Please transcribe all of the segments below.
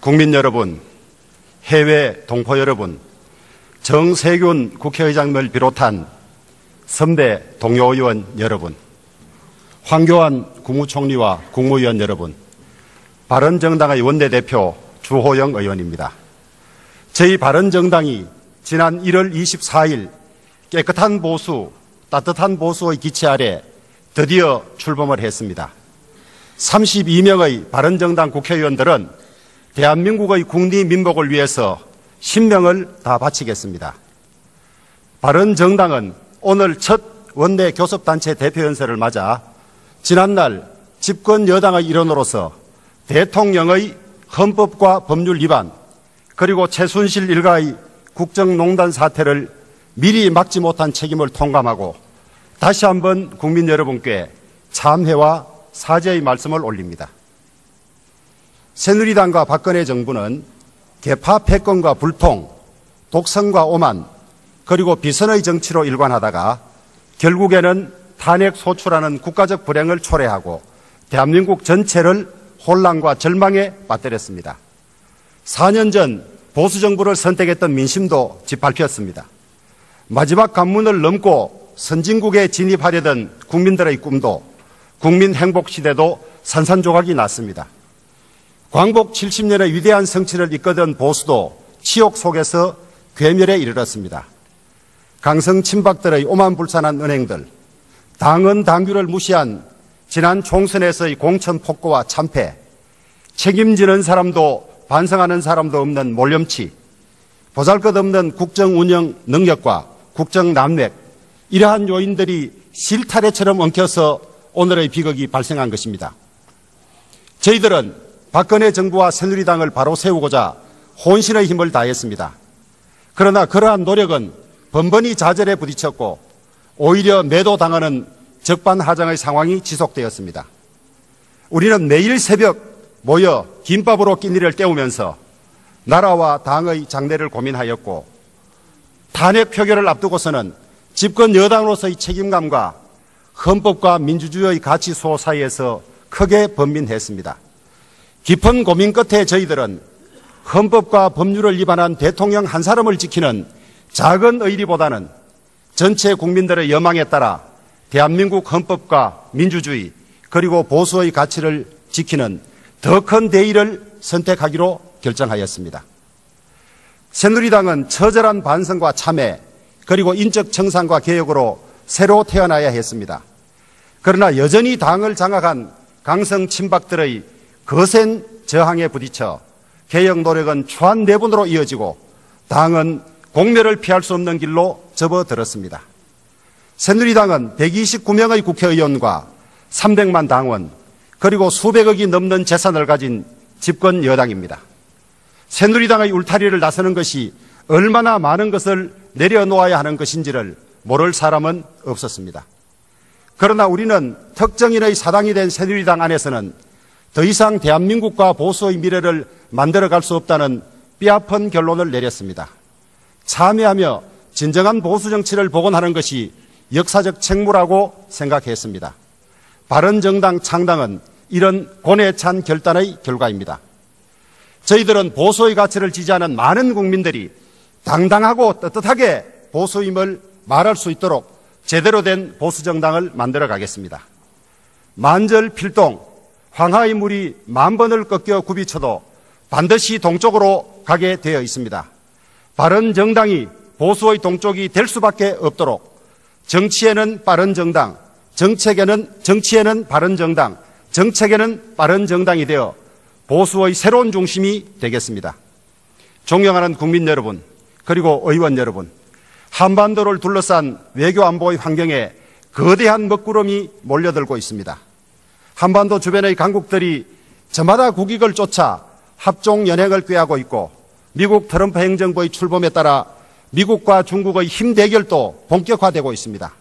국민 여러분, 해외 동포 여러분, 정세균 국회의장을 비롯한 선배 동료 의원 여러분, 황교안 국무총리와 국무위원 여러분, 바른정당의 원내대표 주호영 의원입니다. 저희 바른정당이 지난 1월 24일 깨끗한 보수, 따뜻한 보수의 기치 아래 드디어 출범을 했습니다. 32명의 바른정당 국회의원들은 대한민국의 국리민복을 위해서 신명을 다 바치겠습니다. 바른정당은 오늘 첫 원내 교섭단체 대표연설을 맞아 지난날 집권 여당의 일원으로서 대통령의 헌법과 법률 위반 그리고 최순실 일가의 국정농단 사태를 미리 막지 못한 책임을 통감하고 다시 한번 국민 여러분께 참회와 사죄의 말씀을 올립니다. 새누리당과 박근혜 정부는 개파 패권과 불통, 독선과 오만, 그리고 비선의 정치로 일관하다가 결국에는 탄핵 소추라는 국가적 불행을 초래하고 대한민국 전체를 혼란과 절망에 빠뜨렸습니다. 4년 전 보수정부를 선택했던 민심도 짓밟혔습니다. 마지막 관문을 넘고 선진국에 진입하려던 국민들의 꿈도 국민행복시대도 산산조각이 났습니다. 광복 70년의 위대한 성취를 이끌던 보수도 치욕 속에서 괴멸에 이르렀습니다. 강성 친박들의 오만불산한 은행들, 당헌 당규를 무시한 지난 총선에서의 공천폭거와 참패, 책임지는 사람도 반성하는 사람도 없는 몰염치, 보잘것없는 국정운영 능력과 국정남획, 이러한 요인들이 실타래처럼 엉켜서 오늘의 비극이 발생한 것입니다. 저희들은 박근혜 정부와 새누리당을 바로 세우고자 혼신의 힘을 다했습니다. 그러나 그러한 노력은 번번이 좌절에 부딪혔고 오히려 매도당하는 적반하장의 상황이 지속되었습니다. 우리는 매일 새벽 모여 김밥으로 끼니를 때우면서 나라와 당의 장래를 고민하였고 탄핵 표결을 앞두고서는 집권 여당으로서의 책임감과 헌법과 민주주의의 가치 수호 사이에서 크게 번민했습니다. 깊은 고민 끝에 저희들은 헌법과 법률을 위반한 대통령 한 사람을 지키는 작은 의리보다는 전체 국민들의 여망에 따라 대한민국 헌법과 민주주의 그리고 보수의 가치를 지키는 더 큰 대의를 선택하기로 결정하였습니다. 새누리당은 처절한 반성과 참회 그리고 인적 청산과 개혁으로 새로 태어나야 했습니다. 그러나 여전히 당을 장악한 강성 친박들의 거센 저항에 부딪혀 개혁 노력은 초한내분으로 이어지고 당은 공멸을 피할 수 없는 길로 접어들었습니다. 새누리당은 129명의 국회의원과 300만 당원 그리고 수백억이 넘는 재산을 가진 집권 여당입니다. 새누리당의 울타리를 나서는 것이 얼마나 많은 것을 내려놓아야 하는 것인지를 모를 사람은 없었습니다. 그러나 우리는 특정인의 사당이 된 새누리당 안에서는 더 이상 대한민국과 보수의 미래를 만들어갈 수 없다는 뼈아픈 결론을 내렸습니다. 참여하며 진정한 보수 정치를 복원하는 것이 역사적 책무라고 생각했습니다. 바른정당 창당은 이런 고뇌 찬 결단의 결과입니다. 저희들은 보수의 가치를 지지하는 많은 국민들이 당당하고 떳떳하게 보수임을 말할 수 있도록 제대로 된 보수정당을 만들어 가겠습니다. 만절필동, 황하의 물이 만 번을 꺾여 굽이쳐도 반드시 동쪽으로 가게 되어 있습니다. 바른정당이 보수의 동쪽이 될 수밖에 없도록 정치에는 바른정당, 정치에는 바른정당, 정책에는 바른정당이 되어 보수의 새로운 중심이 되겠습니다. 존경하는 국민 여러분, 그리고 의원 여러분, 한반도를 둘러싼 외교안보의 환경에 거대한 먹구름이 몰려들고 있습니다. 한반도 주변의 강국들이 저마다 국익을 쫓아 합종연행을 꾀하고 있고 미국 트럼프 행정부의 출범에 따라 미국과 중국의 힘 대결도 본격화되고 있습니다.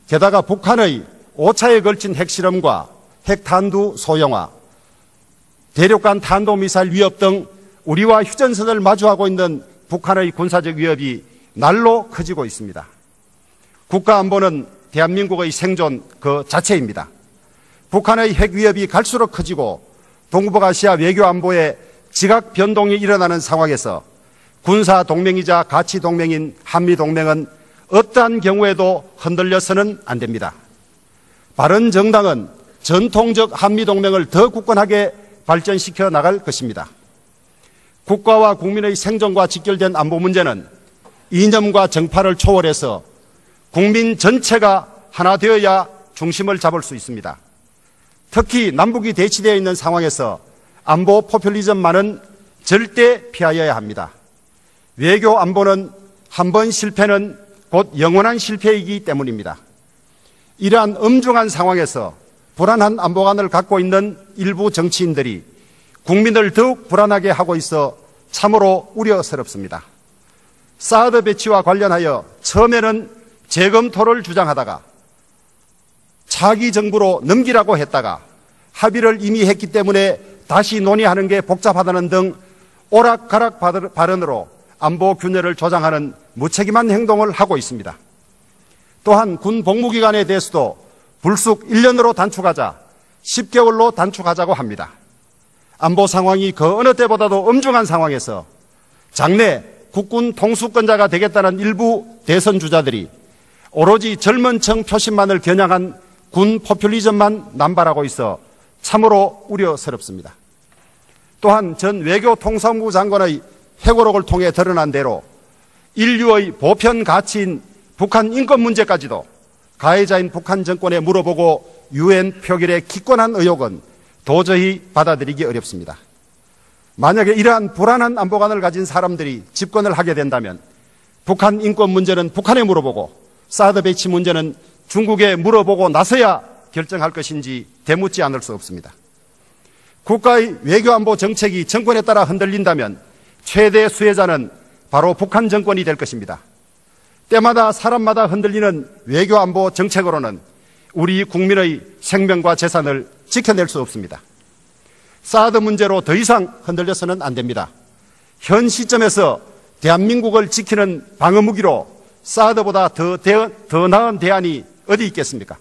게다가 북한의 5차에 걸친 핵실험과 핵탄두 소형화, 대륙간 탄도미사일 위협 등 우리와 휴전선을 마주하고 있는 북한의 군사적 위협이 날로 커지고 있습니다. 국가안보는 대한민국의 생존 그 자체입니다. 북한의 핵 위협이 갈수록 커지고 동북아시아 외교안보에 지각 변동이 일어나는 상황에서 군사 동맹이자 가치 동맹인 한미 동맹은 어떠한 경우에도 흔들려서는 안 됩니다. 바른정당은 전통적 한미 동맹을 더 굳건하게 발전시켜 나갈 것입니다. 국가와 국민의 생존과 직결된 안보 문제는 이념과 정파를 초월해서 국민 전체가 하나 되어야 중심을 잡을 수 있습니다. 특히 남북이 대치되어 있는 상황에서 안보 포퓰리즘만은 절대 피하여야 합니다. 외교 안보는 한 번 실패는 곧 영원한 실패이기 때문입니다. 이러한 엄중한 상황에서 불안한 안보관을 갖고 있는 일부 정치인들이 국민을 더욱 불안하게 하고 있어 참으로 우려스럽습니다. 사드 배치와 관련하여 처음에는 재검토를 주장하다가 차기 정부로 넘기라고 했다가 합의를 이미 했기 때문에 다시 논의하는 게 복잡하다는 등 오락가락 발언으로 안보 균열을 조장하는 무책임한 행동을 하고 있습니다. 또한 군 복무기간에 대해서도 불쑥 1년으로 단축하자 10개월로 단축하자고 합니다. 안보 상황이 그 어느 때보다도 엄중한 상황에서 장래 국군 통수권자가 되겠다는 일부 대선 주자들이 오로지 젊은 층 표심만을 겨냥한 군 포퓰리즘만 남발하고 있어 참으로 우려스럽습니다. 또한 전 외교통상부 장관의 회고록을 통해 드러난 대로 인류의 보편 가치인 북한 인권 문제까지도 가해자인 북한 정권에 물어보고 유엔 표결에 기권한 의혹은 도저히 받아들이기 어렵습니다. 만약에 이러한 불안한 안보관을 가진 사람들이 집권을 하게 된다면 북한 인권 문제는 북한에 물어보고 사드 배치 문제는 중국에 물어보고 나서야 결정할 것인지 되묻지 않을 수 없습니다. 국가의 외교안보 정책이 정권에 따라 흔들린다면 최대 수혜자는 바로 북한 정권이 될 것입니다. 때마다 사람마다 흔들리는 외교안보 정책으로는 우리 국민의 생명과 재산을 지켜낼 수 없습니다. 사드 문제로 더 이상 흔들려서는 안 됩니다. 현 시점에서 대한민국을 지키는 방어무기로 사드보다 더 나은 대안이 어디 있겠습니까?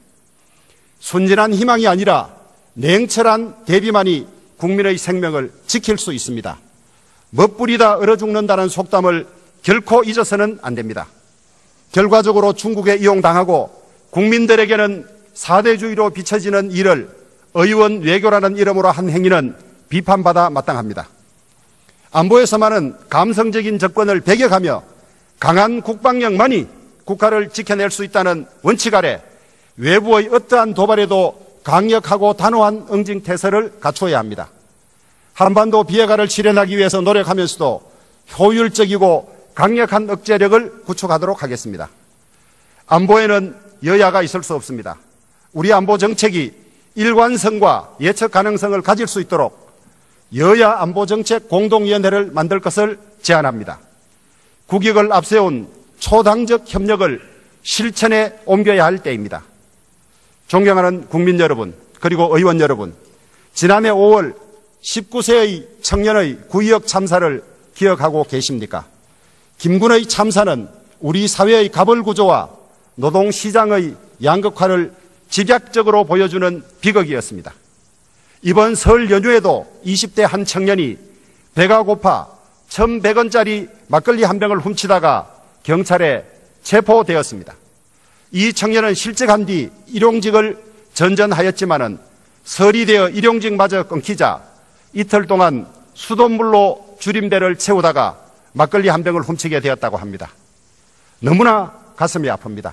순진한 희망이 아니라 냉철한 대비만이 국민의 생명을 지킬 수 있습니다. 멋부리다 얼어 죽는다는 속담을 결코 잊어서는 안 됩니다. 결과적으로 중국에 이용당하고 국민들에게는 사대주의로 비춰지는 일을 의원 외교라는 이름으로 한 행위는 비판받아 마땅합니다. 안보에서만은 감성적인 접근을 배격하며 강한 국방력만이 국가를 지켜낼 수 있다는 원칙 아래 외부의 어떠한 도발에도 강력하고 단호한 응징태세를 갖춰야 합니다. 한반도 비핵화를 실현하기 위해서 노력하면서도 효율적이고 강력한 억제력을 구축하도록 하겠습니다. 안보에는 여야가 있을 수 없습니다. 우리 안보 정책이 일관성과 예측 가능성을 가질 수 있도록 여야 안보정책 공동위원회를 만들 것을 제안합니다. 국익을 앞세운 초당적 협력을 실천에 옮겨야 할 때입니다. 존경하는 국민 여러분, 그리고 의원 여러분, 지난해 5월 19세의 청년의 구의역 참사를 기억하고 계십니까? 김군의 참사는 우리 사회의 가벌구조와 노동시장의 양극화를 집약적으로 보여주는 비극이었습니다. 이번 설 연휴에도 20대 한 청년이 배가 고파 1,100원짜리 막걸리 한 병을 훔치다가 경찰에 체포되었습니다. 이 청년은 실직한 뒤 일용직을 전전하였지만은 설이 되어 일용직마저 끊기자 이틀 동안 수돗물로 줄임대를 채우다가 막걸리 한 병을 훔치게 되었다고 합니다. 너무나 가슴이 아픕니다.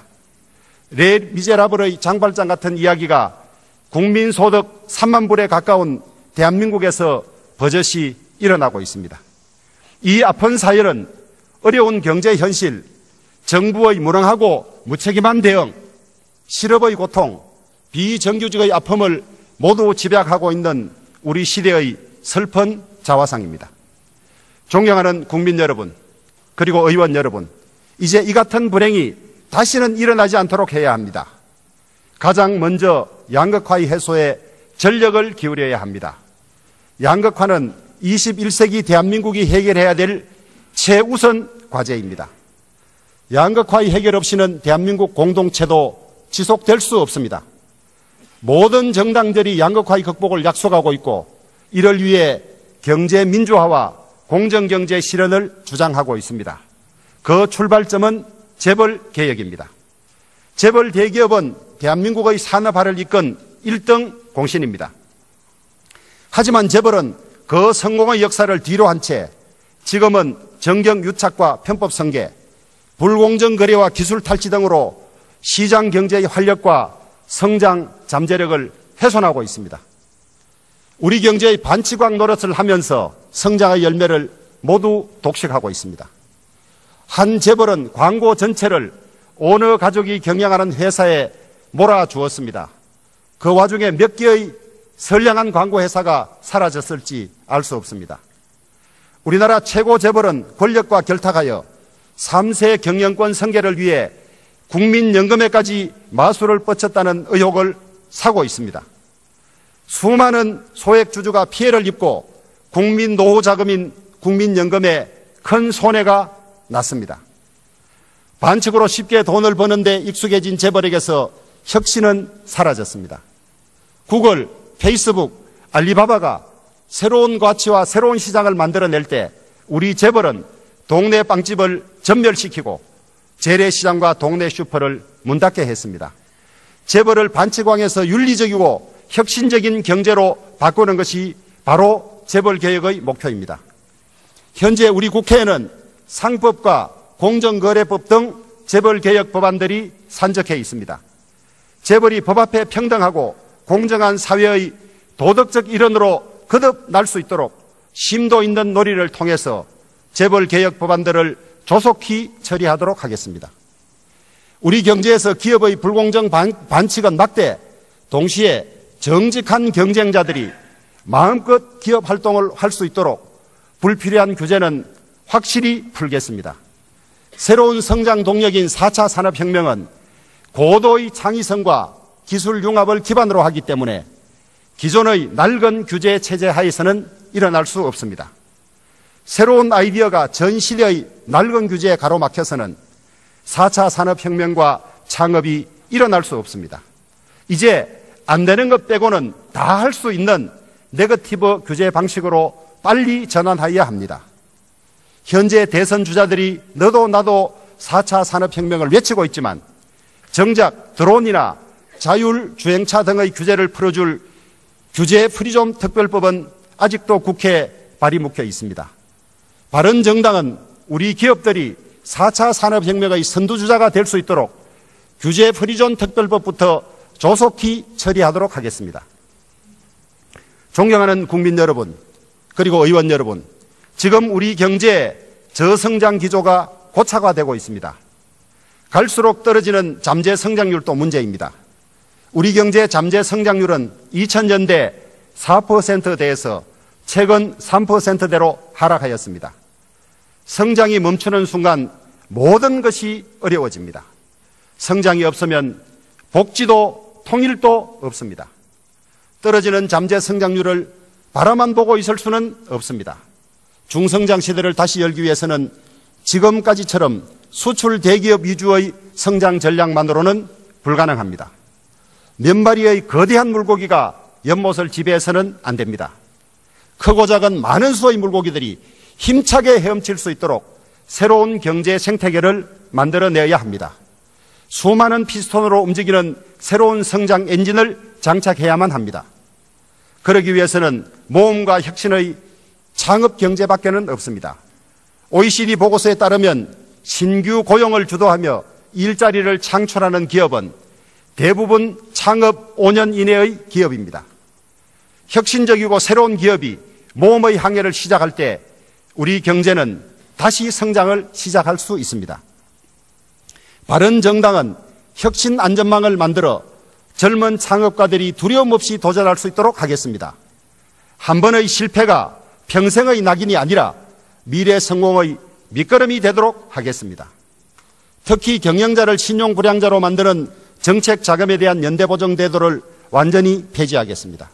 레 미제라블의 장발장 같은 이야기가 국민소득 3만 불에 가까운 대한민국에서 버젓이 일어나고 있습니다. 이 아픈 사연은 어려운 경제 현실, 정부의 무능하고 무책임한 대응, 실업의 고통, 비정규직의 아픔을 모두 집약하고 있는 우리 시대의 슬픈 자화상입니다. 존경하는 국민 여러분, 그리고 의원 여러분, 이제 이 같은 불행이 다시는 일어나지 않도록 해야 합니다. 가장 먼저 양극화의 해소에 전력을 기울여야 합니다. 양극화는 21세기 대한민국이 해결해야 될 최우선 과제입니다. 양극화의 해결 없이는 대한민국 공동체도 지속될 수 없습니다. 모든 정당들이 양극화의 극복을 약속하고 있고 이를 위해 경제 민주화와 공정경제 실현을 주장하고 있습니다. 그 출발점은 재벌 개혁입니다. 재벌 대기업은 대한민국의 산업화를 이끈 1등 공신입니다. 하지만 재벌은 그 성공의 역사를 뒤로 한 채 지금은 정경유착과 편법 성계, 불공정 거래와 기술 탈취 등으로 시장 경제의 활력과 성장 잠재력을 훼손하고 있습니다. 우리 경제의 반치광 노릇을 하면서 성장의 열매를 모두 독식하고 있습니다. 한 재벌은 광고 전체를 오너 가족이 경영하는 회사에 몰아주었습니다. 그 와중에 몇 개의 선량한 광고 회사가 사라졌을지 알 수 없습니다. 우리나라 최고 재벌은 권력과 결탁하여 3세 경영권 승계를 위해 국민연금에까지 마술을 뻗쳤다는 의혹을 사고 있습니다. 수많은 소액주주가 피해를 입고 국민 노후 자금인 국민연금에 큰 손해가 났습니다. 반칙으로 쉽게 돈을 버는데 익숙해진 재벌에게서 혁신은 사라졌습니다. 구글, 페이스북, 알리바바가 새로운 가치와 새로운 시장을 만들어낼 때 우리 재벌은 동네 빵집을 전멸시키고 재래시장과 동네 슈퍼를 문 닫게 했습니다. 재벌을 반치광에서 윤리적이고 혁신적인 경제로 바꾸는 것이 바로 재벌개혁의 목표입니다. 현재 우리 국회에는 상법과 공정거래법 등 재벌개혁 법안들이 산적해 있습니다. 재벌이 법 앞에 평등하고 공정한 사회의 도덕적 일원으로 거듭날 수 있도록 심도 있는 논의를 통해서 재벌개혁 법안들을 조속히 처리하도록 하겠습니다. 우리 경제에서 기업의 불공정 반칙은 막대, 동시에 정직한 경쟁자들이 마음껏 기업 활동을 할 수 있도록 불필요한 규제는 확실히 풀겠습니다. 새로운 성장 동력인 4차 산업혁명은 고도의 창의성과 기술 융합을 기반으로 하기 때문에 기존의 낡은 규제 체제 하에서는 일어날 수 없습니다. 새로운 아이디어가 전 시대의 낡은 규제에 가로막혀서는 4차 산업혁명과 창업이 일어날 수 없습니다. 이제 안 되는 것 빼고는 다 할 수 있는 네거티브 규제 방식으로 빨리 전환하여야 합니다. 현재 대선 주자들이 너도 나도 4차 산업혁명을 외치고 있지만 정작 드론이나 자율주행차 등의 규제를 풀어줄 규제 프리존 특별법은 아직도 국회에 발이 묶여 있습니다. 바른정당은 우리 기업들이 4차 산업혁명의 선두주자가 될 수 있도록 규제 프리존 특별법부터 조속히 처리하도록 하겠습니다. 존경하는 국민 여러분, 그리고 의원 여러분, 지금 우리 경제의 저성장 기조가 고착화되고 있습니다. 갈수록 떨어지는 잠재 성장률도 문제입니다. 우리 경제 잠재 성장률은 2000년대 4%대에서 최근 3%대로 하락하였습니다. 성장이 멈추는 순간 모든 것이 어려워집니다. 성장이 없으면 복지도 통일도 없습니다. 떨어지는 잠재 성장률을 바라만 보고 있을 수는 없습니다. 중성장 시대를 다시 열기 위해서는 지금까지처럼 수출 대기업 위주의 성장 전략만으로는 불가능합니다. 몇 마리의 거대한 물고기가 연못을 지배해서는 안 됩니다. 크고 작은 많은 수의 물고기들이 힘차게 헤엄칠 수 있도록 새로운 경제 생태계를 만들어내야 합니다. 수많은 피스톤으로 움직이는 새로운 성장 엔진을 장착해야만 합니다. 그러기 위해서는 모험과 혁신의 창업 경제밖에는 없습니다. OECD 보고서에 따르면 신규 고용을 주도하며 일자리를 창출하는 기업은 대부분 창업 5년 이내의 기업입니다. 혁신적이고 새로운 기업이 모험의 항해를 시작할 때 우리 경제는 다시 성장을 시작할 수 있습니다. 바른정당은 혁신 안전망을 만들어 젊은 창업가들이 두려움 없이 도전할 수 있도록 하겠습니다. 한 번의 실패가 평생의 낙인이 아니라 미래 성공의 밑거름이 되도록 하겠습니다. 특히 경영자를 신용불량자로 만드는 정책 자금에 대한 연대보정 제도를 완전히 폐지하겠습니다.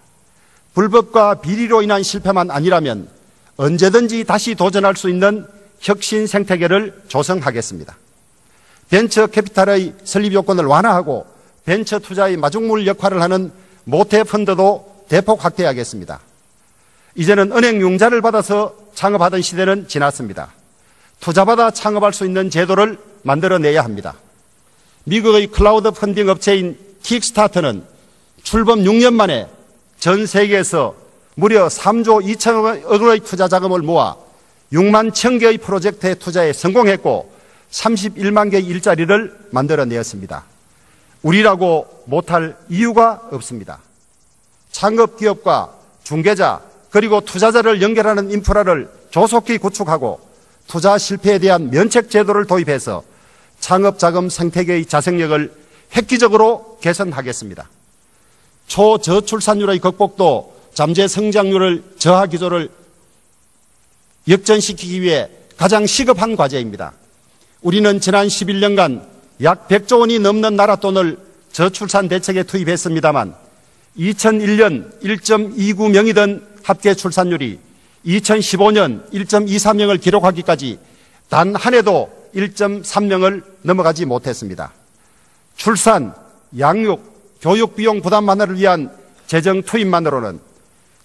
불법과 비리로 인한 실패만 아니라면 언제든지 다시 도전할 수 있는 혁신 생태계를 조성하겠습니다. 벤처 캐피탈의 설립 요건을 완화하고 벤처 투자의 마중물 역할을 하는 모태 펀드도 대폭 확대하겠습니다. 이제는 은행 융자를 받아서 창업하던 시대는 지났습니다. 투자받아 창업할 수 있는 제도를 만들어내야 합니다. 미국의 클라우드 펀딩 업체인 킥스타터는 출범 6년 만에 전 세계에서 무려 3조 2천억 원의 투자 자금을 모아 6만 1,000개의 프로젝트에 투자에 성공했고 31만 개의 일자리를 만들어내었습니다. 우리라고 못할 이유가 없습니다. 창업기업과 중개자 그리고 투자자를 연결하는 인프라를 조속히 구축하고 투자 실패에 대한 면책 제도를 도입해서 창업자금 생태계의 자생력을 획기적으로 개선하겠습니다. 초저출산율의 극복도 잠재 성장률을 저하 기조를 역전시키기 위해 가장 시급한 과제입니다. 우리는 지난 11년간 약 100조 원이 넘는 나라 돈을 저출산 대책에 투입했습니다만 2001년 1.29명이던 합계 출산율이 2015년 1.23명을 기록하기까지 단 한 해도 1.3명을 넘어가지 못했습니다. 출산, 양육, 교육 비용 부담 완화를 위한 재정 투입만으로는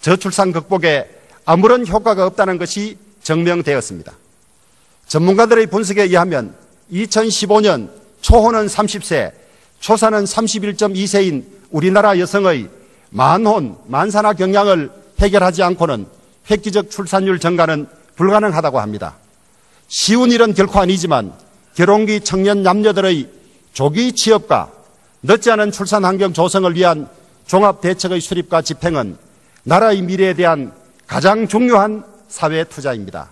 저출산 극복에 아무런 효과가 없다는 것이 증명되었습니다. 전문가들의 분석에 의하면 2015년 초혼은 30세, 초산은 31.2세인 우리나라 여성의 만혼, 만산화 경향을 해결하지 않고는 획기적 출산율 증가는 불가능하다고 합니다. 쉬운 일은 결코 아니지만 결혼기 청년 남녀들의 조기 취업과 늦지 않은 출산 환경 조성을 위한 종합대책의 수립과 집행은 나라의 미래에 대한 가장 중요한 사회 투자입니다.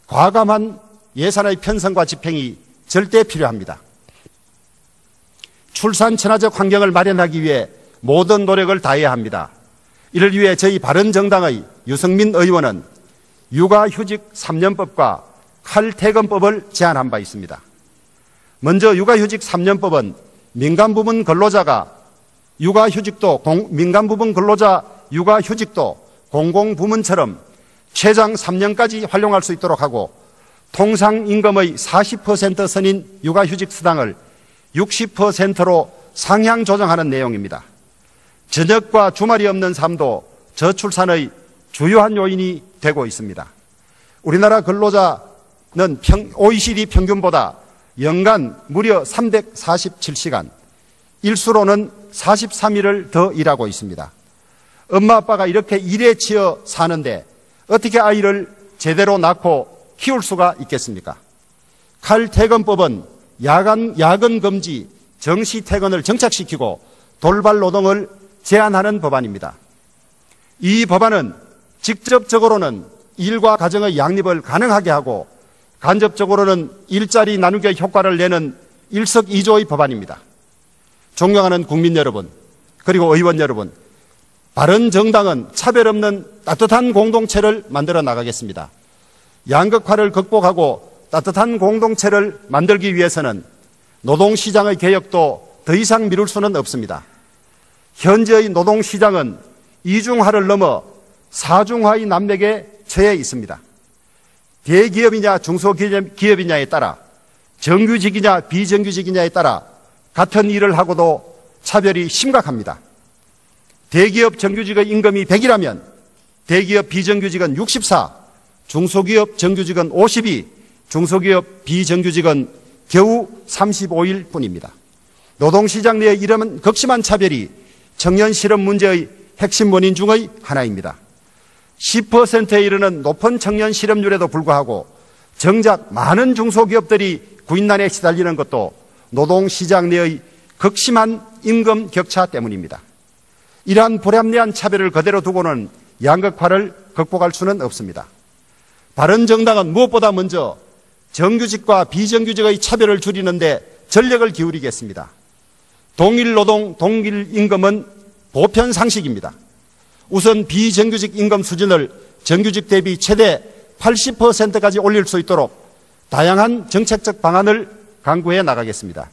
과감한 예산의 편성과 집행이 절대 필요합니다. 출산 친화적 환경을 마련하기 위해 모든 노력을 다해야 합니다. 이를 위해 저희 바른정당의 유승민 의원은 육아휴직 3년법과 칼퇴근법을 제안한 바 있습니다. 먼저 육아휴직 3년법은 민간부문 근로자 육아휴직도 공공부문처럼 최장 3년까지 활용할 수 있도록 하고 통상임금의 40% 선인 육아휴직 수당을 60%로 상향 조정하는 내용입니다. 저녁과 주말이 없는 삶도 저출산의 주요한 요인이 되고 있습니다. 우리나라 근로자는 OECD 평균보다 연간 무려 347시간, 일수로는 43일을 더 일하고 있습니다. 엄마 아빠가 이렇게 일에 치여 사는데 어떻게 아이를 제대로 낳고 키울 수가 있겠습니까? 칼퇴근법은 야근 금지, 정시 퇴근을 정착시키고 돌발 노동을 제한하는 법안입니다. 이 법안은 직접적으로는 일과 가정의 양립을 가능하게 하고 간접적으로는 일자리 나누기의 효과를 내는 일석이조의 법안입니다. 존경하는 국민 여러분, 그리고 의원 여러분, 바른정당은 차별 없는 따뜻한 공동체를 만들어 나가겠습니다. 양극화를 극복하고 따뜻한 공동체를 만들기 위해서는 노동시장의 개혁도 더 이상 미룰 수는 없습니다. 현재의 노동시장은 이중화를 넘어 사중화의 난맥에 처해 있습니다. 대기업이냐 중소기업이냐에 따라 정규직이냐 비정규직이냐에 따라 같은 일을 하고도 차별이 심각합니다. 대기업 정규직의 임금이 100이라면 대기업 비정규직은 64, 중소기업 정규직은 52, 중소기업 비정규직은 겨우 35일 뿐입니다. 노동시장 내에 이런 극심한 차별이 청년 실업 문제의 핵심 원인 중의 하나입니다. 10%에 이르는 높은 청년 실업률에도 불구하고 정작 많은 중소기업들이 구인난에 시달리는 것도 노동시장 내의 극심한 임금 격차 때문입니다. 이러한 불합리한 차별을 그대로 두고는 양극화를 극복할 수는 없습니다. 바른정당은 무엇보다 먼저 정규직과 비정규직의 차별을 줄이는데 전력을 기울이겠습니다. 동일 노동, 동일 임금은 보편 상식입니다. 우선 비정규직 임금 수준을 정규직 대비 최대 80%까지 올릴 수 있도록 다양한 정책적 방안을 강구해 나가겠습니다.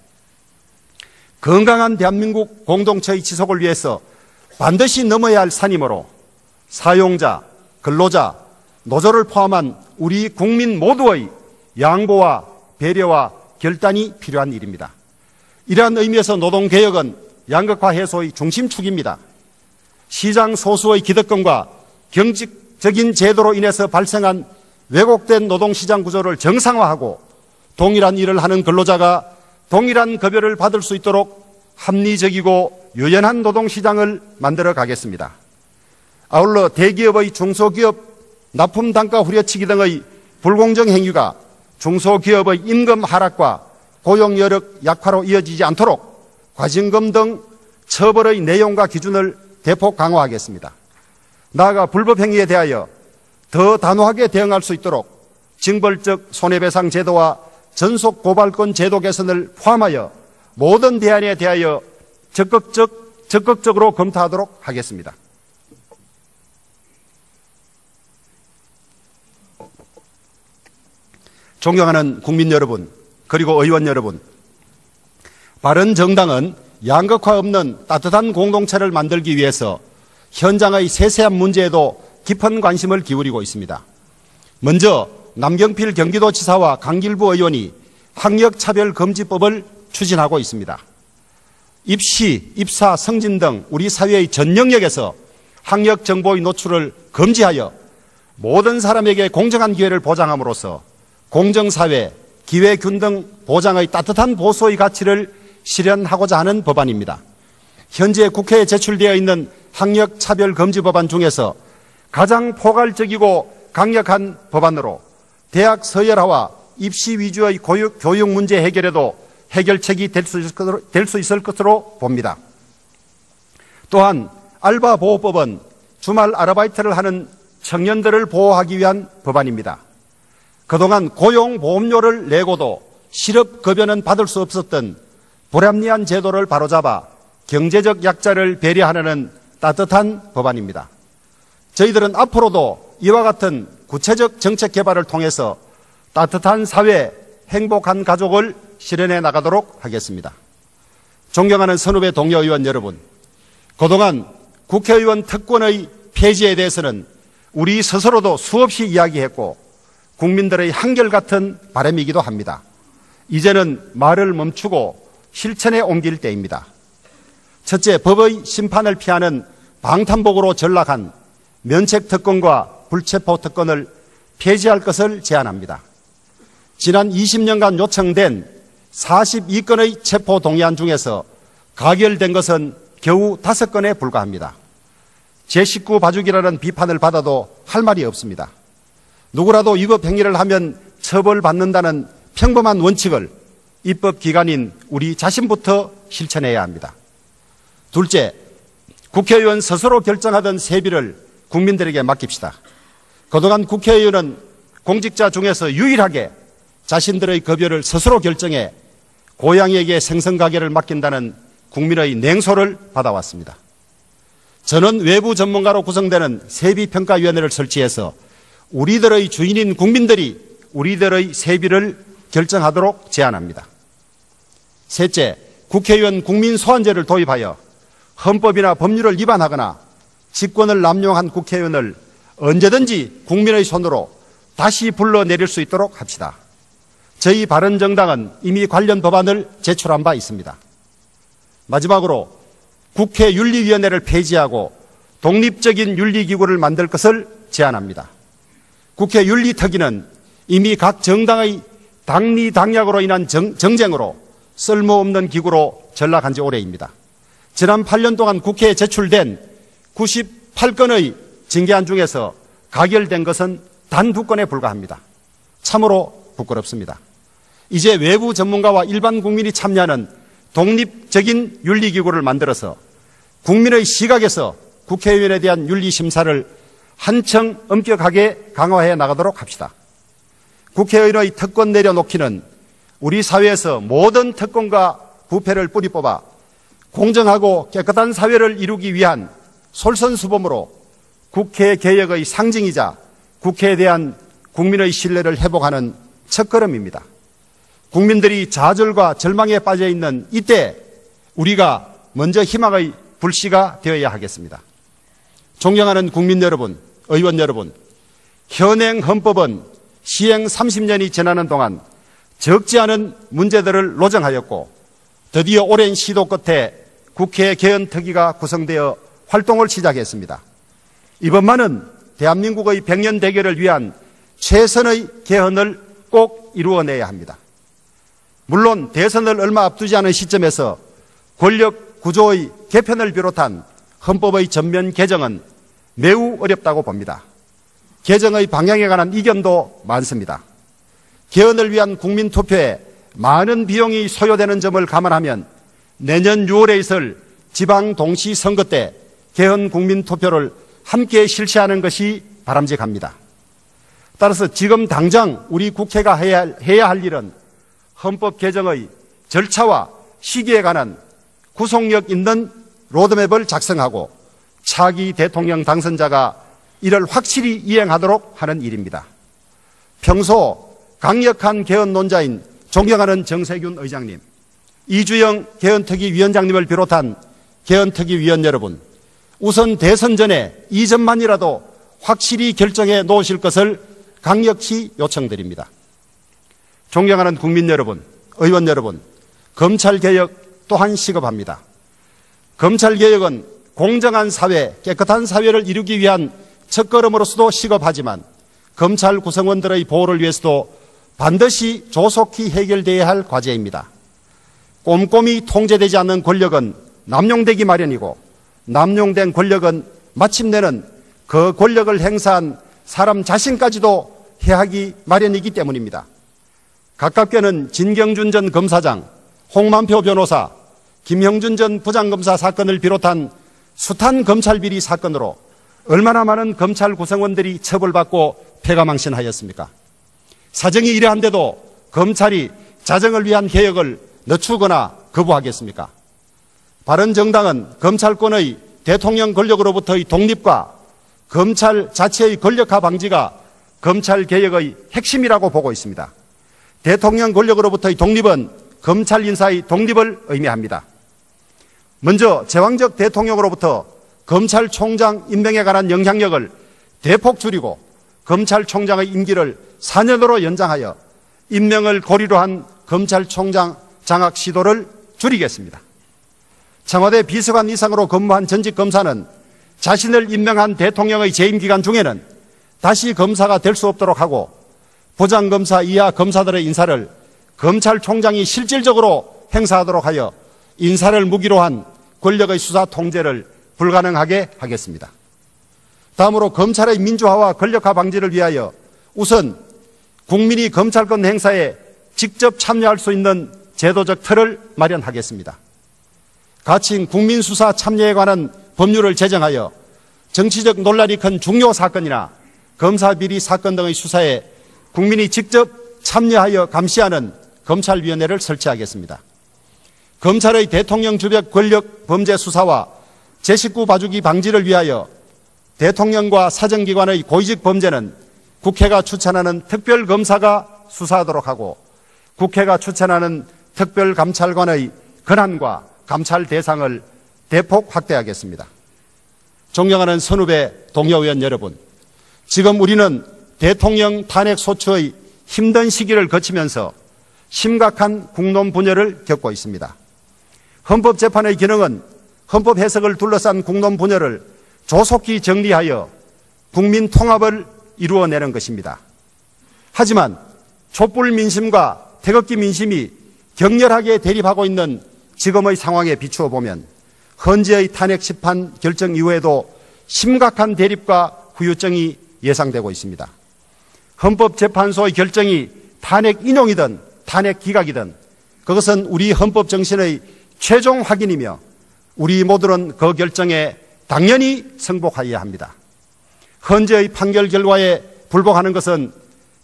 건강한 대한민국 공동체의 지속을 위해서 반드시 넘어야 할 산이므로 사용자, 근로자, 노조를 포함한 우리 국민 모두의 양보와 배려와 결단이 필요한 일입니다. 이러한 의미에서 노동개혁은 양극화 해소의 중심축입니다. 시장 소수의 기득권과 경직 적인 제도로 인해서 발생한 왜곡된 노동시장 구조를 정상화하고 동일한 일을 하는 근로자가 동일한 급여를 받을 수 있도록 합리적이고 유연한 노동시장을 만들어 가겠습니다. 아울러 대기업의 중소기업 납품 단가 후려치기 등의 불공정 행위가 중소기업의 임금 하락과 고용 여력 약화로 이어지지 않도록 과징금 등 처벌의 내용과 기준을 대폭 강화하겠습니다. 나아가 불법 행위에 대하여 더 단호하게 대응할 수 있도록 징벌적 손해배상 제도와 전속 고발권 제도 개선을 포함하여 모든 대안에 대하여 적극적으로 검토하도록 하겠습니다. 존경하는 국민 여러분, 그리고 의원 여러분, 바른정당은 양극화 없는 따뜻한 공동체를 만들기 위해서 현장의 세세한 문제에도 깊은 관심을 기울이고 있습니다. 먼저 남경필 경기도지사와 강길부 의원이 학력차별금지법을 추진하고 있습니다. 입시, 입사, 승진 등 우리 사회의 전 영역에서 학력 정보의 노출을 금지하여 모든 사람에게 공정한 기회를 보장함으로써 공정사회, 기회균등 보장의 따뜻한 보수의 가치를 실현하고자 하는 법안입니다. 현재 국회에 제출되어 있는 학력차별금지법안 중에서 가장 포괄적이고 강력한 법안으로 대학 서열화와 입시 위주의 교육 문제 해결에도 해결책이 될 수 있을 것으로 봅니다. 또한 알바보호법은 주말 아르바이트를 하는 청년들을 보호하기 위한 법안입니다. 그동안 고용보험료를 내고도 실업급여는 받을 수 없었던 불합리한 제도를 바로잡아 경제적 약자를 배려하는 따뜻한 법안입니다. 저희들은 앞으로도 이와 같은 구체적 정책 개발을 통해서 따뜻한 사회, 행복한 가족을 실현해 나가도록 하겠습니다. 존경하는 선후배 동료 의원 여러분, 그동안 국회의원 특권의 폐지에 대해서는 우리 스스로도 수없이 이야기했고 국민들의 한결같은 바람이기도 합니다. 이제는 말을 멈추고 실천에 옮길 때입니다. 첫째, 법의 심판을 피하는 방탄복으로 전락한 면책특권과 불체포특권을 폐지할 것을 제안합니다. 지난 20년간 요청된 42건의 체포동의안 중에서 가결된 것은 겨우 5건에 불과합니다. 제19 봐주기라는 비판을 받아도 할 말이 없습니다. 누구라도 위법행위를 하면 처벌받는다는 평범한 원칙을 입법기관인 우리 자신부터 실천해야 합니다. 둘째, 국회의원 스스로 결정하던 세비를 국민들에게 맡깁시다. 그동안 국회의원은 공직자 중에서 유일하게 자신들의 급여를 스스로 결정해 고양이에게 생선가게를 맡긴다는 국민의 냉소를 받아왔습니다. 저는 외부 전문가로 구성되는 세비평가위원회를 설치해서 우리들의 주인인 국민들이 우리들의 세비를 결정하도록 제안합니다. 셋째, 국회의원 국민소환제를 도입하여 헌법이나 법률을 위반하거나 직권을 남용한 국회의원을 언제든지 국민의 손으로 다시 불러내릴 수 있도록 합시다. 저희 바른정당은 이미 관련 법안을 제출한 바 있습니다. 마지막으로 국회윤리위원회를 폐지하고 독립적인 윤리기구를 만들 것을 제안합니다. 국회윤리특위는 이미 각 정당의 당리당략으로 인한 정쟁으로 쓸모없는 기구로 전락한 지 오래입니다. 지난 8년 동안 국회에 제출된 98건의 징계안 중에서 가결된 것은 단 2건에 불과합니다. 참으로 부끄럽습니다. 이제 외부 전문가와 일반 국민이 참여하는 독립적인 윤리기구를 만들어서 국민의 시각에서 국회의원에 대한 윤리심사를 한층 엄격하게 강화해 나가도록 합시다. 국회의원의 특권 내려놓기는 우리 사회에서 모든 특권과 부패를 뿌리 뽑아 공정하고 깨끗한 사회를 이루기 위한 솔선수범으로 국회 개혁의 상징이자 국회에 대한 국민의 신뢰를 회복하는 첫걸음입니다. 국민들이 좌절과 절망에 빠져 있는 이때 우리가 먼저 희망의 불씨가 되어야 하겠습니다. 존경하는 국민 여러분, 의원 여러분, 현행 헌법은 시행 30년이 지나는 동안 적지 않은 문제들을 노정하였고 드디어 오랜 시도 끝에 국회 개헌특위가 구성되어 활동을 시작했습니다. 이번만은 대한민국의 100년 대계를 위한 최선의 개헌을 꼭 이루어내야 합니다. 물론 대선을 얼마 앞두지 않은 시점에서 권력 구조의 개편을 비롯한 헌법의 전면 개정은 매우 어렵다고 봅니다. 개정의 방향에 관한 이견도 많습니다. 개헌을 위한 국민투표에 많은 비용이 소요되는 점을 감안하면 내년 6월에 있을 지방동시선거 때 개헌 국민투표를 함께 실시하는 것이 바람직합니다. 따라서 지금 당장 우리 국회가 해야 할 일은 헌법 개정의 절차와 시기에 관한 구속력 있는 로드맵을 작성하고 차기 대통령 당선자가 이를 확실히 이행하도록 하는 일입니다. 평소 강력한 개헌론자인 존경하는 정세균 의장님, 이주영 개헌특위위원장님을 비롯한 개헌특위위원 여러분, 우선 대선 전에 이 점만이라도 확실히 결정해 놓으실 것을 강력히 요청드립니다. 존경하는 국민 여러분, 의원 여러분, 검찰개혁 또한 시급합니다. 검찰개혁은 공정한 사회, 깨끗한 사회를 이루기 위한 첫걸음으로서도 시급하지만 검찰 구성원들의 보호를 위해서도 반드시 조속히 해결돼야 할 과제입니다. 꼼꼼히 통제되지 않는 권력은 남용되기 마련이고 남용된 권력은 마침내는 그 권력을 행사한 사람 자신까지도 해하기 마련이기 때문입니다. 가깝게는 진경준 전 검사장, 홍만표 변호사, 김형준 전 부장검사 사건을 비롯한 숱한 검찰비리 사건으로 얼마나 많은 검찰 구성원들이 처벌받고 폐가망신하였습니까? 사정이 이러한데도 검찰이 자정을 위한 개혁을 늦추거나 거부하겠습니까? 바른정당은 검찰권의 대통령 권력으로부터의 독립과 검찰 자체의 권력화 방지가 검찰 개혁의 핵심이라고 보고 있습니다. 대통령 권력으로부터의 독립은 검찰 인사의 독립을 의미합니다. 먼저 제왕적 대통령으로부터 검찰총장 임명에 관한 영향력을 대폭 줄이고 검찰총장의 임기를 4년으로 연장하여 임명을 고리로 한 검찰총장 장악 시도를 줄이겠습니다. 청와대 비서관 이상으로 근무한 전직 검사는 자신을 임명한 대통령의 재임 기간 중에는 다시 검사가 될 수 없도록 하고 부장검사 이하 검사들의 인사를 검찰총장이 실질적으로 행사하도록 하여 인사를 무기로 한 권력의 수사 통제를 불가능하게 하겠습니다. 다음으로 검찰의 민주화와 권력화 방지를 위하여 우선 국민이 검찰권 행사에 직접 참여할 수 있는 제도적 틀을 마련하겠습니다. 가칭 국민수사 참여에 관한 법률을 제정하여 정치적 논란이 큰 중요 사건이나 검사비리 사건 등의 수사에 국민이 직접 참여하여 감시하는 검찰위원회를 설치하겠습니다. 검찰의 대통령 주변 권력 범죄 수사와 제19 봐주기 방지를 위하여 대통령과 사정기관의 고위직 범죄는 국회가 추천하는 특별검사가 수사하도록 하고 국회가 추천하는 특별감찰관의 권한과 감찰 대상을 대폭 확대하겠습니다. 존경하는 선후배 동료 의원 여러분, 지금 우리는 대통령 탄핵 소추의 힘든 시기를 거치면서 심각한 국론 분열을 겪고 있습니다. 헌법재판의 기능은 헌법 해석을 둘러싼 국론 분열을 조속히 정리하여 국민 통합을 이루어내는 것입니다. 하지만 촛불 민심과 태극기 민심이 격렬하게 대립하고 있는 지금의 상황에 비추어 보면 헌재의 탄핵 심판 결정 이후에도 심각한 대립과 후유증이 예상되고 있습니다. 헌법재판소의 결정이 탄핵 인용이든 탄핵 기각이든 그것은 우리 헌법 정신의 최종 확인이며 우리 모두는 그 결정에 당연히 승복하여야 합니다. 헌재의 판결 결과에 불복하는 것은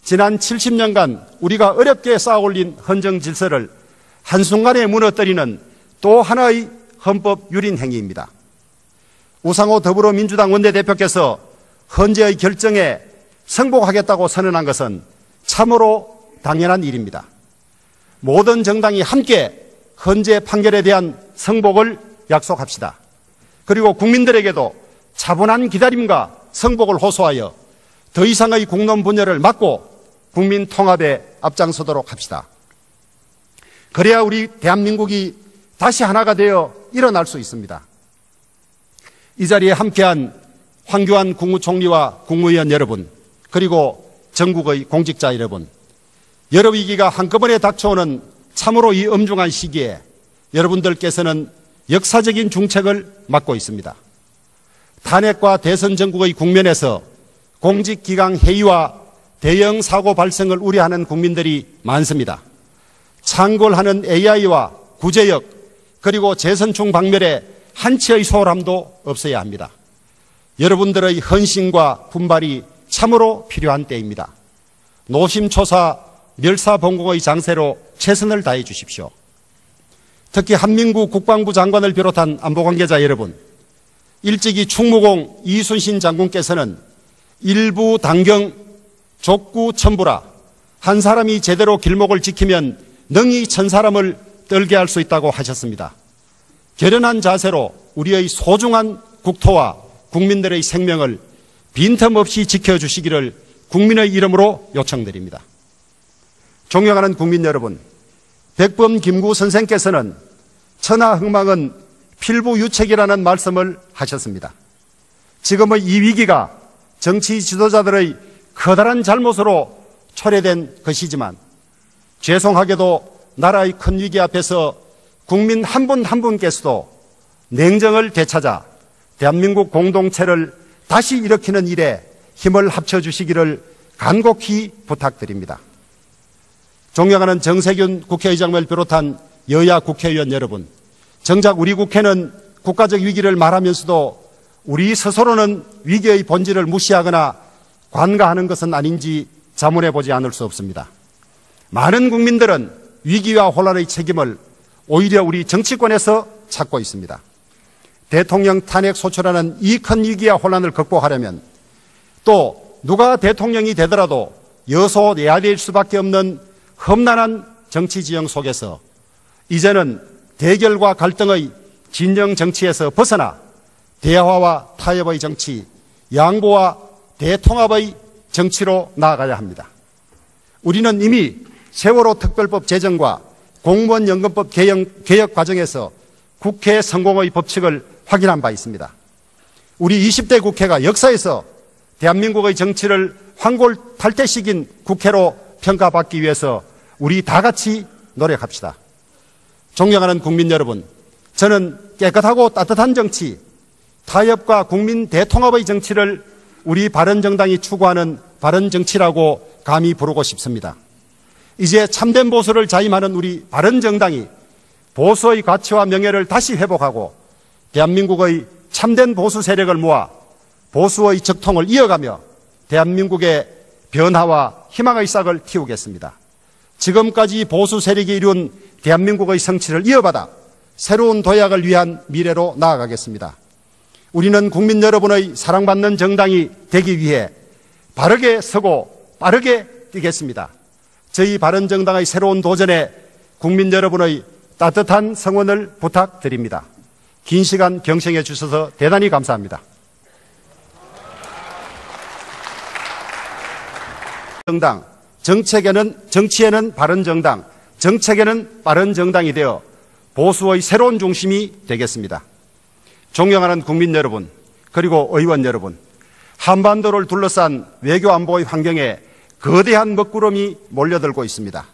지난 70년간 우리가 어렵게 쌓아올린 헌정 질서를 한순간에 무너뜨리는 또 하나의 헌법 유린 행위입니다. 우상호 더불어민주당 원내대표께서 헌재의 결정에 승복하겠다고 선언한 것은 참으로 당연한 일입니다. 모든 정당이 함께 헌재 판결에 대한 승복을 약속합시다. 그리고 국민들에게도 차분한 기다림과 승복을 호소하여 더 이상의 국론 분열을 막고 국민 통합에 앞장서도록 합시다. 그래야 우리 대한민국이 다시 하나가 되어 일어날 수 있습니다. 이 자리에 함께한 황교안 국무총리와 국무위원 여러분, 그리고 전국의 공직자 여러분, 여러 위기가 한꺼번에 닥쳐오는 참으로 이 엄중한 시기에 여러분들께서는 역사적인 중책을 맡고 있습니다. 탄핵과 대선 전국의 국면에서 공직기강 해이와 대형 사고 발생을 우려하는 국민들이 많습니다. 창궐하는 AI와 구제역 그리고 재선충 박멸에 한치의 소홀함도 없어야 합니다. 여러분들의 헌신과 분발이 참으로 필요한 때입니다. 노심초사 멸사봉공의 장세로 최선을 다해 주십시오. 특히 한민구 국방부 장관을 비롯한 안보관계자 여러분, 일찍이 충무공 이순신 장군께서는 일부 당경 족구 천부라, 한 사람이 제대로 길목을 지키면 능히 천 사람을 떨게 할 수 있다고 하셨습니다. 결연한 자세로 우리의 소중한 국토와 국민들의 생명을 빈틈없이 지켜주시기를 국민의 이름으로 요청드립니다. 존경하는 국민 여러분, 백범 김구 선생께서는 천하흥망은 필부유책이라는 말씀을 하셨습니다. 지금의 이 위기가 정치 지도자들의 커다란 잘못으로 초래된 것이지만 죄송하게도 나라의 큰 위기 앞에서 국민 한 분 한 분께서도 냉정을 되찾아 대한민국 공동체를 다시 일으키는 일에 힘을 합쳐주시기를 간곡히 부탁드립니다. 존경하는 정세균 국회의장을 비롯한 여야 국회의원 여러분, 정작 우리 국회는 국가적 위기를 말하면서도 우리 스스로는 위기의 본질을 무시하거나 관가하는 것은 아닌지 자문해 보지 않을 수 없습니다. 많은 국민들은 위기와 혼란의 책임을 오히려 우리 정치권에서 찾고 있습니다. 대통령 탄핵 소추라는 이 큰 위기와 혼란을 극복하려면 또 누가 대통령이 되더라도 여소야대일 수밖에 없는 험난한 정치 지형 속에서 이제는 대결과 갈등의 진영 정치에서 벗어나 대화와 타협의 정치, 양보와 대통합의 정치로 나아가야 합니다. 우리는 이미 세월호 특별법 제정과 공무원연금법 개혁 과정에서 국회 성공의 법칙을 확인한 바 있습니다. 우리 20대 국회가 역사에서 대한민국의 정치를 환골탈태식인 국회로 평가받기 위해서 우리 다 같이 노력합시다. 존경하는 국민 여러분, 저는 깨끗하고 따뜻한 정치, 타협과 국민 대통합의 정치를 우리 바른정당이 추구하는 바른정치라고 감히 부르고 싶습니다. 이제 참된 보수를 자임하는 우리 바른정당이 보수의 가치와 명예를 다시 회복하고 대한민국의 참된 보수 세력을 모아 보수의 적통을 이어가며 대한민국의 변화와 희망의 싹을 틔우겠습니다. 지금까지 보수 세력이 이룬 대한민국의 성취를 이어받아 새로운 도약을 위한 미래로 나아가겠습니다. 우리는 국민 여러분의 사랑받는 정당이 되기 위해 바르게 서고 빠르게 뛰겠습니다. 저희 바른정당의 새로운 도전에 국민 여러분의 따뜻한 성원을 부탁드립니다. 긴 시간 경청해 주셔서 대단히 감사합니다. 정당, 정치에는 바른정당, 정책에는 바른정당이 되어 보수의 새로운 중심이 되겠습니다. 존경하는 국민 여러분, 그리고 의원 여러분, 한반도를 둘러싼 외교 안보의 환경에 거대한 먹구름이 몰려들고 있습니다.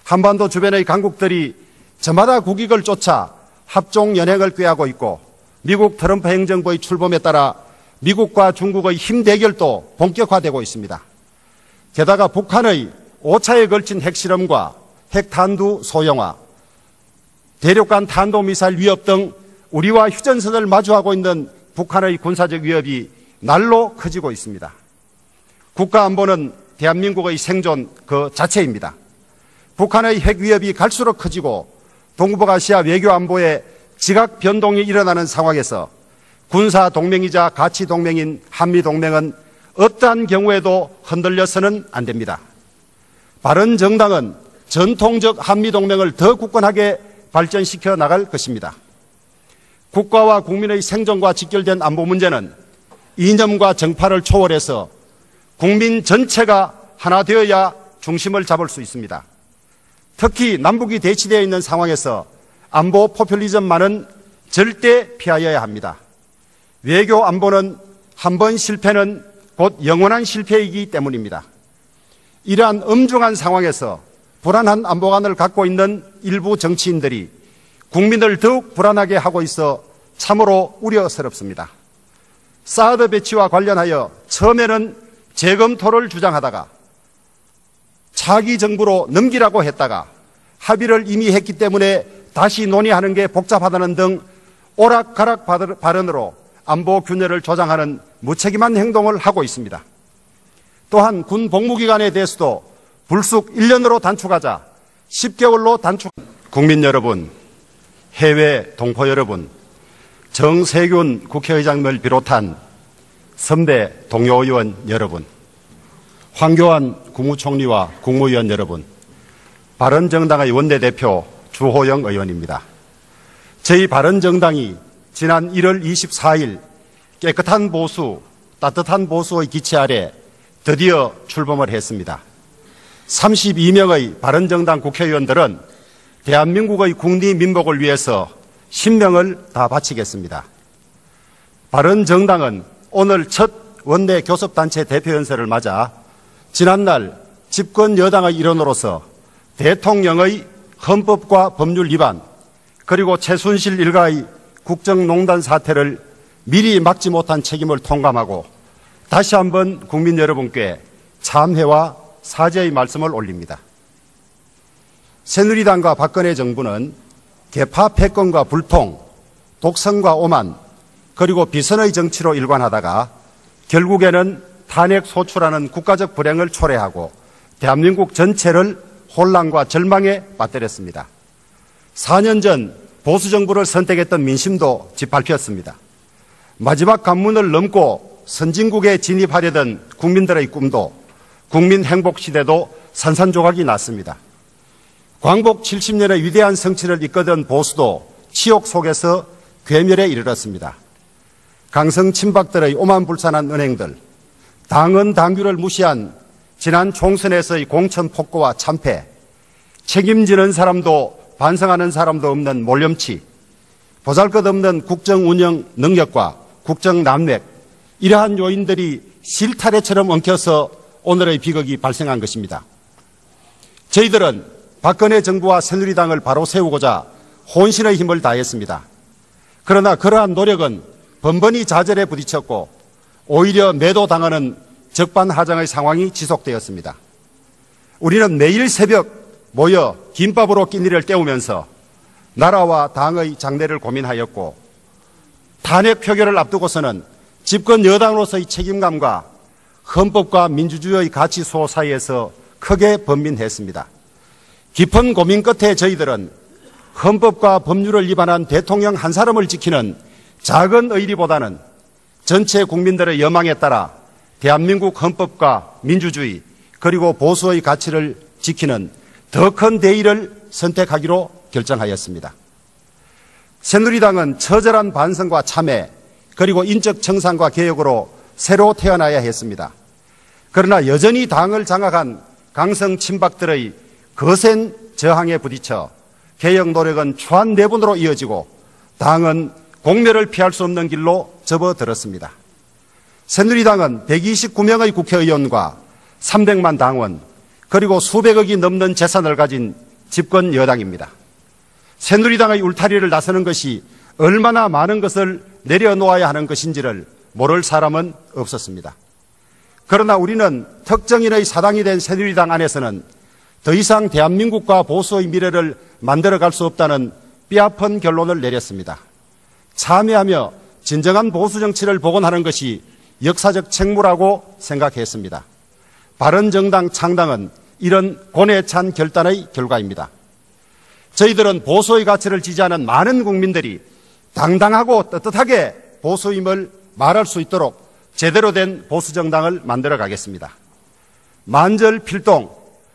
한반도 주변의 강국들이 저마다 국익을 쫓아 합종연행을 꾀하고 있고 미국 트럼프 행정부의 출범에 따라 미국과 중국의 힘 대결도 본격화되고 있습니다. 게다가 북한의 5차에 걸친 핵실험과 핵탄두 소형화, 대륙간 탄도미사일 위협 등 우리와 휴전선을 마주하고 있는 북한의 군사적 위협이 날로 커지고 있습니다. 국가안보는 대한민국의 생존 그 자체입니다. 북한의 핵 위협이 갈수록 커지고 동북아시아 외교안보에 지각 변동이 일어나는 상황에서 군사 동맹이자 가치 동맹인 한미동맹은 어떠한 경우에도 흔들려서는 안 됩니다. 바른정당은 전통적 한미동맹을 더 굳건하게 발전시켜 나갈 것입니다. 국가와 국민의 생존과 직결된 안보 문제는 이념과 정파를 초월해서 국민 전체가 하나 되어야 중심을 잡을 수 있습니다. 특히 남북이 대치되어 있는 상황에서 안보 포퓰리즘만은 절대 피하여야 합니다. 외교 안보는 한 번 실패는 곧 영원한 실패이기 때문입니다. 이러한 엄중한 상황에서 불안한 안보관을 갖고 있는 일부 정치인들이 국민을 더욱 불안하게 하고 있어 참으로 우려스럽습니다. 사드 배치와 관련하여 처음에는 재검토를 주장하다가 차기 정부로 넘기라고 했다가 합의를 이미 했기 때문에 다시 논의하는 게 복잡하다는 등 오락가락 발언으로 안보 균열을 조장하는 무책임한 행동을 하고 있습니다. 또한 군 복무기간에 대해서도 불쑥 1년으로 단축하자 10개월로 단축. 국민 여러분, 해외 동포 여러분, 정세균 국회의장을 비롯한 선배 동료 의원 여러분, 황교안 국무총리와 국무위원 여러분, 바른정당의 원내대표 주호영 의원입니다. 저희 바른정당이 지난 1월 24일 깨끗한 보수, 따뜻한 보수의 기치 아래 드디어 출범을 했습니다. 32명의 바른정당 국회의원들은 대한민국의 국리민복을 위해서 신명을 다 바치겠습니다. 바른정당은 오늘 첫 원내 교섭단체 대표연설을 맞아 지난날 집권 여당의 일원으로서 대통령의 헌법과 법률 위반 그리고 최순실 일가의 국정농단 사태를 미리 막지 못한 책임을 통감하고 다시 한번 국민 여러분께 참회와 사죄의 말씀을 올립니다. 새누리당과 박근혜 정부는 개파 패권과 불통, 독선과 오만, 그리고 비선의 정치로 일관하다가 결국에는 탄핵 소추라는 국가적 불행을 초래하고 대한민국 전체를 혼란과 절망에 빠뜨렸습니다. 4년 전 보수정부를 선택했던 민심도 짓밟혔습니다. 마지막 관문을 넘고 선진국에 진입하려던 국민들의 꿈도 국민행복시대도 산산조각이 났습니다. 광복 70년의 위대한 성취를 이끌던 보수도 치욕 속에서 괴멸에 이르렀습니다. 강성 친박들의 오만불산한 은행들, 당헌 당규를 무시한 지난 총선에서의 공천폭거와 참패, 책임지는 사람도 반성하는 사람도 없는 몰염치, 보잘것없는 국정운영 능력과 국정남맥, 이러한 요인들이 실타래처럼 엉켜서 오늘의 비극이 발생한 것입니다. 저희들은 박근혜 정부와 새누리당을 바로 세우고자 혼신의 힘을 다했습니다. 그러나 그러한 노력은 번번이 좌절에 부딪혔고 오히려 매도당하는 적반하장의 상황이 지속되었습니다. 우리는 매일 새벽 모여 김밥으로 끼니를 때우면서 나라와 당의 장래를 고민하였고 탄핵 표결을 앞두고서는 집권 여당으로서의 책임감과 헌법과 민주주의의 가치 수호 사이에서 크게 번민했습니다. 깊은 고민 끝에 저희들은 헌법과 법률을 위반한 대통령 한 사람을 지키는 작은 의리보다는 전체 국민들의 여망에 따라 대한민국 헌법과 민주주의 그리고 보수의 가치를 지키는 더 큰 대의를 선택하기로 결정하였습니다. 새누리당은 처절한 반성과 참회 그리고 인적 청산과 개혁으로 새로 태어나야 했습니다. 그러나 여전히 당을 장악한 강성 친박들의 거센 저항에 부딪혀 개혁 노력은 추한 내분으로 이어지고 당은 공멸을 피할 수 없는 길로 접어들었습니다. 새누리당은 129명의 국회의원과 300만 당원 그리고 수백억이 넘는 재산을 가진 집권 여당입니다. 새누리당의 울타리를 나서는 것이 얼마나 많은 것을 내려놓아야 하는 것인지를 모를 사람은 없었습니다. 그러나 우리는 특정인의 사당이 된 새누리당 안에서는 더 이상 대한민국과 보수의 미래를 만들어갈 수 없다는 뼈아픈 결론을 내렸습니다. 참회하며 진정한 보수 정치를 복원하는 것이 역사적 책무라고 생각했습니다. 바른정당 창당은 이런 고뇌 찬 결단의 결과입니다. 저희들은 보수의 가치를 지지하는 많은 국민들이 당당하고 떳떳하게 보수임을 말할 수 있도록 제대로 된 보수정당을 만들어 가겠습니다. 만절필동,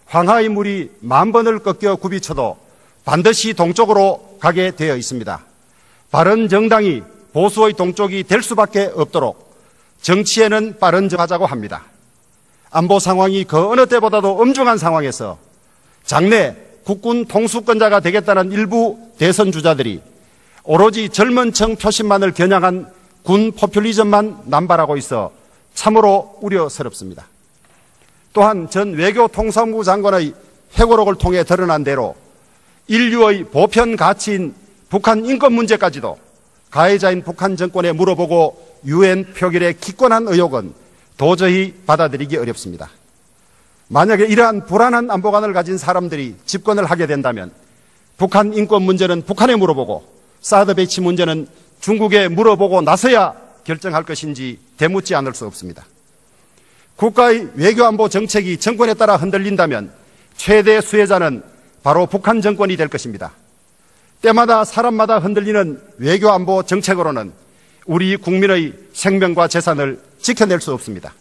황하의 물이 만 번을 꺾여 굽이쳐도 반드시 동쪽으로 가게 되어 있습니다. 바른정당이 보수의 동쪽이 될 수밖에 없도록 정치에는 바른정하자고 합니다. 안보 상황이 그 어느 때보다도 엄중한 상황에서 장래 국군 통수권자가 되겠다는 일부 대선 주자들이 오로지 젊은 층 표심만을 겨냥한 군 포퓰리즘만 남발하고 있어 참으로 우려스럽습니다. 또한 전 외교통상부 장관의 회고록을 통해 드러난 대로 인류의 보편 가치인 북한 인권 문제까지도 가해자인 북한 정권에 물어보고 유엔 표결에 기권한 의혹은 도저히 받아들이기 어렵습니다. 만약에 이러한 불안한 안보관을 가진 사람들이 집권을 하게 된다면 북한 인권 문제는 북한에 물어보고 사드 배치 문제는 중국에 물어보고 나서야 결정할 것인지 되묻지 않을 수 없습니다. 국가의 외교안보 정책이 정권에 따라 흔들린다면 최대 수혜자는 바로 북한 정권이 될 것입니다. 때마다 사람마다 흔들리는 외교안보 정책으로는 우리 국민의 생명과 재산을 지켜낼 수 없습니다.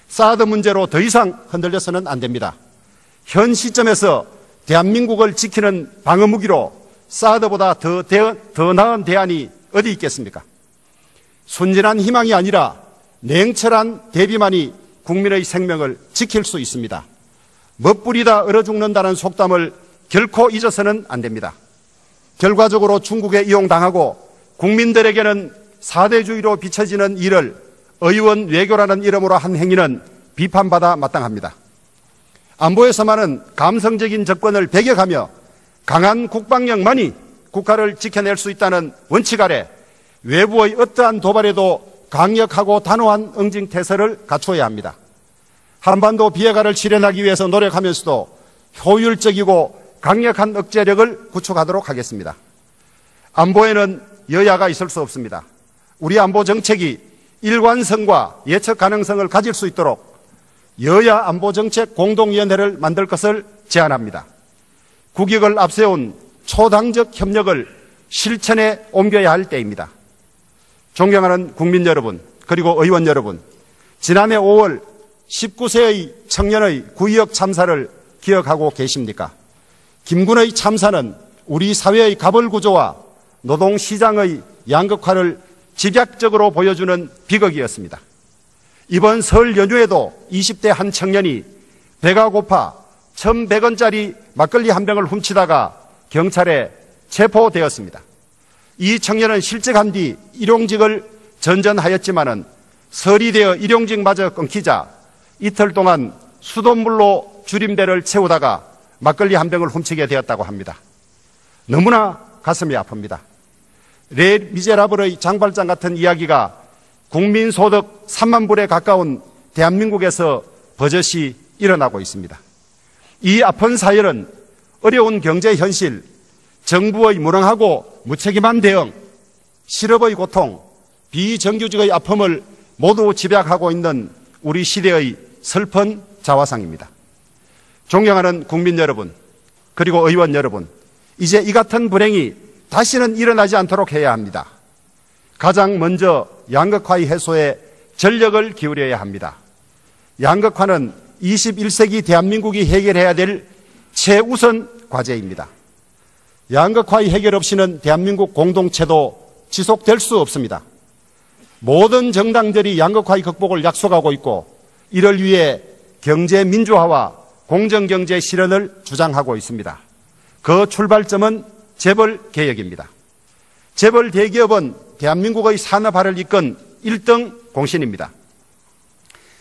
사드 문제로 더 이상 흔들려서는 안 됩니다. 현 시점에서 대한민국을 지키는 방어무기로 사드보다 더 나은 대안이 어디 있겠습니까? 순진한 희망이 아니라 냉철한 대비만이 국민의 생명을 지킬 수 있습니다. 멋부리다 얼어 죽는다는 속담을 결코 잊어서는 안 됩니다. 결과적으로 중국에 이용당하고 국민들에게는 사대주의로 비춰지는 일을 의원 외교라는 이름으로 한 행위는 비판받아 마땅합니다. 안보에서만은 감성적인 접근을 배격하며 강한 국방력만이 국가를 지켜낼 수 있다는 원칙 아래 외부의 어떠한 도발에도 강력하고 단호한 응징태세를 갖춰야 합니다. 한반도 비핵화를 실현하기 위해서 노력하면서도 효율적이고 강력한 억제력을 구축하도록 하겠습니다. 안보에는 여야가 있을 수 없습니다. 우리 안보 정책이 일관성과 예측 가능성을 가질 수 있도록 여야 안보정책 공동위원회를 만들 것을 제안합니다. 국익을 앞세운 초당적 협력을 실천에 옮겨야 할 때입니다. 존경하는 국민 여러분, 그리고 의원 여러분, 지난해 5월 19세의 청년의 구의역 참사를 기억하고 계십니까? 김군의 참사는 우리 사회의 가벌구조와 노동시장의 양극화를 집약적으로 보여주는 비극이었습니다. 이번 설 연휴에도 20대 한 청년이 배가 고파 1,100원짜리 막걸리 한 병을 훔치다가 경찰에 체포되었습니다. 이 청년은 실직한 뒤 일용직을 전전하였지만은 설이 되어 일용직마저 끊기자 이틀 동안 수돗물로 주림대를 채우다가 막걸리 한 병을 훔치게 되었다고 합니다. 너무나 가슴이 아픕니다. 레 미제라블의 장발장 같은 이야기가 국민소득 3만 불에 가까운 대한민국에서 버젓이 일어나고 있습니다. 이 아픈 사연은 어려운 경제 현실, 정부의 무능하고 무책임한 대응, 실업의 고통, 비정규직의 아픔을 모두 집약하고 있는 우리 시대의 슬픈 자화상입니다. 존경하는 국민 여러분, 그리고 의원 여러분, 이제 이 같은 불행이 다시는 일어나지 않도록 해야 합니다. 가장 먼저 양극화의 해소에 전력을 기울여야 합니다. 양극화는 21세기 대한민국이 해결해야 될 최우선 과제입니다. 양극화의 해결 없이는 대한민국 공동체도 지속될 수 없습니다. 모든 정당들이 양극화의 극복을 약속하고 있고 이를 위해 경제 민주화와 공정경제 실현을 주장하고 있습니다. 그 출발점은 재벌 개혁입니다. 재벌 대기업은 대한민국의 산업화를 이끈 1등 공신입니다.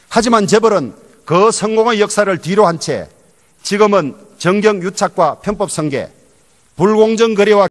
하지만 재벌은 그 성공의 역사를 뒤로 한 채 지금은 정경유착과 편법 승계, 불공정 거래와